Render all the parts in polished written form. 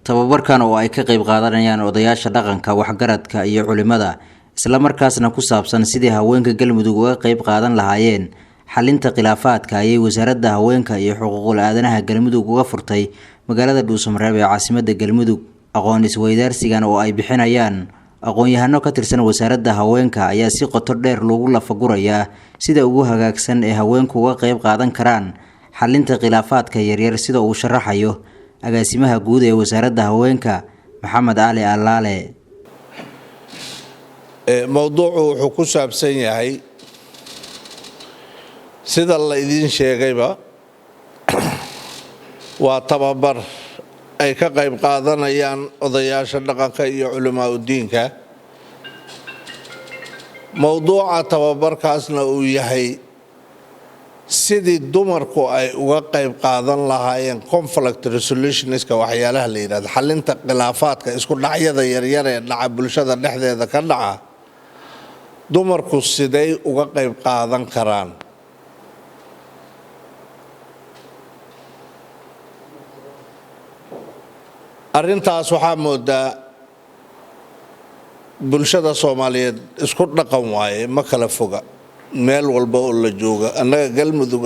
tababarkan oo ay ka qayb qaadanayaan odayaasha dhaqanka waxgaradka iyo culimada isla markaasna ku saabsan sidii haweenka Galmudug uga qayb qaadan lahaayeen xalinta khilaafaadka ayay wasaaradda haweenka iyo xuquuqul aadanaha Galmudug uga furtay magaalada Dhuusamareeb ee caasimadda Galmudug. aqoon isweydaarsigan oo ay bixinayaan aqoon-yahano ka tirsan wasaaradda haweenka ayaa si qoto dheer loogu lafagurayaa sida ugu hagaagsan ee haweenku uga qayb qaadan karaan xalinta khilaafaadka yaryar sida uu sharaxayo agaasimaha guud ee wasaaradda haweenka Maxamed Ali Allaale. mawduucu wuxuu ku saabsan yahay sida la idin sheegayba waa tababar ay ka qayb qaadanayaan odayaasha dhaqanka iyo culimaa u diinka. mawduuca tababarkaasna uu yahay sidii dumarku ay uga qayb qaadan lahaayeen conflict resolutionska waxyaalaha la yiraahdo xalinta khilaafaadka isku dhacyada yaryar ee dhaca bulshada dhexdeeda ka dhaca dumarku siday uga qayb qaadan karaan. arrintaas waxaa moodaa bulshada Soomaaliyeed isku dhaqan waaye ma kala foga meel walba oo la jooga. annaga Galmudug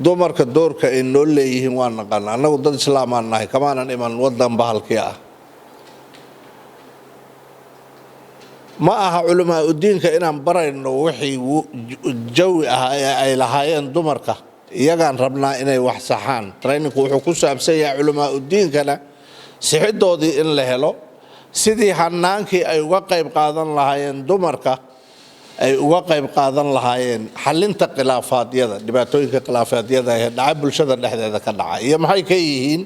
dumarka doorka ay noo leeyihiin waa naqaan. annagu dad islaam aan nahay kamaanan iman wadan bahalkii ah. ma aha culimaa u diinka inaan barayno wixii jawi ah ay lahaayeen dumarka iyagaan rabnaa inay wax saxaan. trainingku wuxuu ku saabsan yahay culimaa u diinkana sixidoodii in la helo sidii hanaankii ay uga qayb qaadan lahaayeen dumarka ay uga qayb qaadan lahaayeen xalinta khilaafaadiyada dhibaatooyinka khilaafaadiyada ee dhaca bulshada dhexdeeda ka dhaca iyo maxay ka yihiin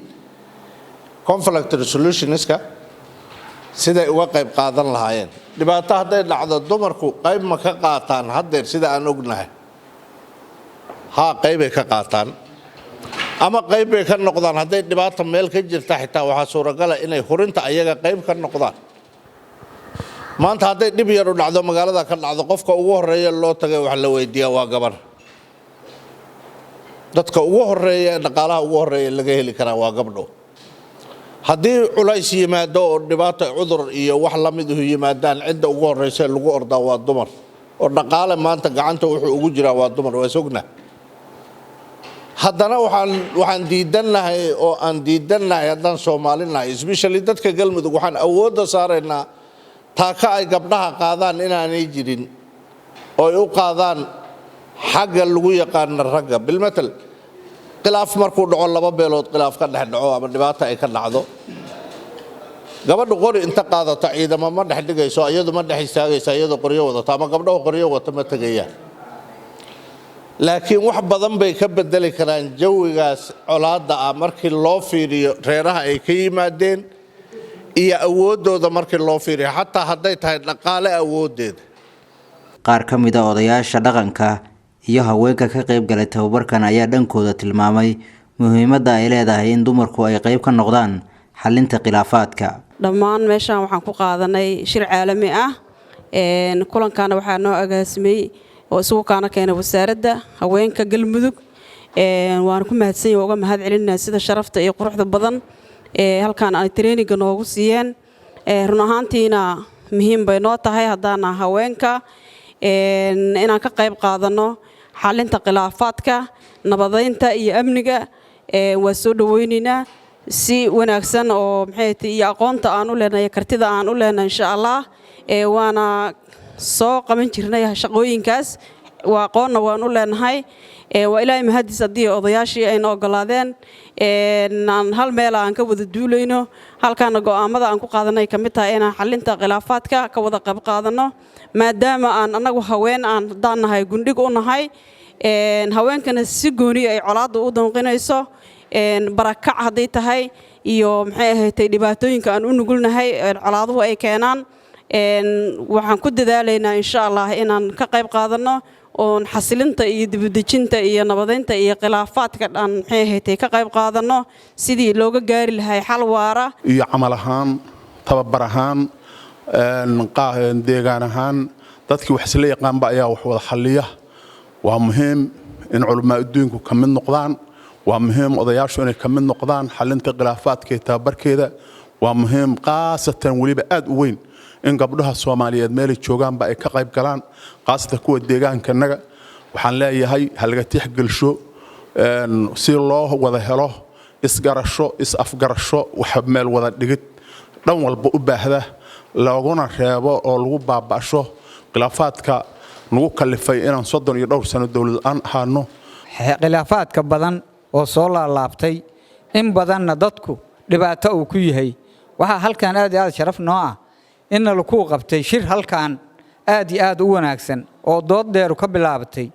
conflict resolutionska siday uga qayb qaadan lahaayeen. dhibaato hadday dhacdo dumarku qayb ma ka qaataan haddeer sida aan ognahay ها قيبة كقاتان أما قيبة كالنقطان هذي دبعت ميل كجيل تحت وحصورة قال إنه خورنت أيها قيب كالنقطان ما أنت هذي نبيارو نعذو مقالة ذا كان نعذو قفك أوه الرئي الله تجي وحلا ويديا واقبر دتك أوه الرئي نقالة أوه الرئي اللي جه اللي كان واقبره هذي علايس يمادو دبعت عذر إيه وحلا مده يمادان عنده أوه الرئي اللي أرضا والضمر ونقالة ما أنت قعنته وجرا والضمر وسجنا haddana waxaan diidanahay oo aan diidanahay haddaan Soomaalinahay especially dadka Galmudug waxaan awoodda saaraynaa taaka ay gabdhaha qaadaan inaanay jirin oo ay u qaadaan xagga lagu yaqaan ragga bilmatal khilaaf markuu dhaco laba beelood khilaaf ka dhex dhaco ama dhibaato ay ka dhacdo gabadhu qori inta qaadato ciidamo ma dhex dhigayso iyadu ma dhex istaagayso iyadu qoryo wadato ama gabdhaha qoryo wata ma tagayaan. laakiin wax badan bay ka bedeli karaan jawigaas colaada ah markii loo fiiriyo reeraha ay ka yimaadeen iyo awoodooda markii loo fiiriyo xataa hadday tahay dhaqaale awoodeed. qaar ka mid ah odayaasha dhaqanka iyo haweenka ka qayb galay tababarkan ayaa dhankooda tilmaamay muhiimadda ay leedahay in dumarku ay qayb ka noqdaan xalinta khilaafaadka. dhammaan meeshan waxaan ku qaadanay shir caalami ah kulankana waxaa noo agaasimay oo isugu kaana keenay wasaaradda haweenka Galmudug. waan ku mahadsanyahay uga mahad celinaa sida sharafta iyo quruxda badan halkaan ay training noogu siiyeen. run ahaantiina muhiim bay noo tahay haddaan haweenka inaan ka qayb qaadano xalinta khilaafaadka nabadeynta iyo amniga. waa soo dhaweynaynaa si wanaagsan oo maxay tahay iyo aqoonta aan u leenahay kartida aan u leenahay insha Allah. waana soo qaban jirnay shaqooyinkaas waa aqoonna waan u leenahay. waa ilaahay mahadiis haddii odayaashii ayna ogolaadeen aan hal meel aan ka wada duulayno halkaana go'aamada aan ku qaadanay ka mid tahay inaan xalinta khilaafaadka ka wada qayb qaadano maadaama aan anagu haween aan daan nahay gundhig u nahay. haweenkana si gooni ay colaadu u danqinayso barakac hadday tahay iyo maxay ahayd dhibaatooyinka aan u nugulnahay colaaduhu ay keenaan. waxaan ku dadaalaynaa insha Allah inaan ka qayb qaadano oo xasilinta iyo dibadejinta iyo nabadeynta iyo khilaafaadka dhan maxay ahayd ka qayb qaadano sidii looga gaari lahay xal waara iyo camal ahaan tababar ahaan deegaan ahaan dadkii wax isla yaqaanba ayaa wax wada xalliya. waa muhiim in culimaa diinku ka mid noqdaan ومهم odayaashu inay ka mid noqdaan xalinta khilaafaadka tababarkeeda ومهم قاسة وليبا aad u weyn in gabdhaha Soomaaliyeed meel joogaan ba ay ka qayb galaan qaasada kuwa deegaanka naga waxaan leeyahay halga tixgelsho si loo wada helo isgarasho is afgarasho waxa meel wada dhigid dhan walba u baahda looguna reebo oo lagu baabasho khilaafaadka nagu kalifay inaan 30 iyo dhowr sano dawlad aan ahaano khilaafaadka badan oo soo laabtay in badanna dadku dhibaato uu ku yahay waxa halkan aad iyo aad sharaf noo ah in la ku qabtay shir halkan aad iyo aad u wanaagsan oo dood dheer ka bilaabatay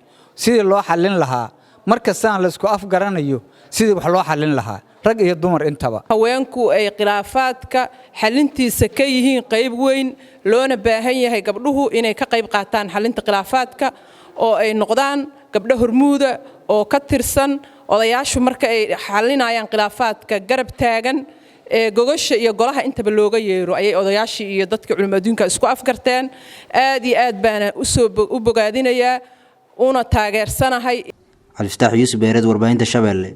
sidii loo xalin lahaa markastaan la isku afgaranayo sidii wax loo xalin lahaa rag iyo dumar intaba haweenku ay khilaafaadka xalintiisa ka yihiin qayb weyn loona baahan yahay gabdhuhu inay ka qayb qaataan xalinta khilaafaadka oo ay noqdaan gabdho hormuuda oo ka tirsan odayaashu marka ay xalinayaan khilaafaadka garab taagan gogosha iyo golaha intaba looga yeero ayay odayaashii iyo dadka culimaadinka isku afgarteen aad iyo aad baan u bogaadinayaa una taageersanahay Al Fattah Yusuf Beered warbaahinta Shabeelle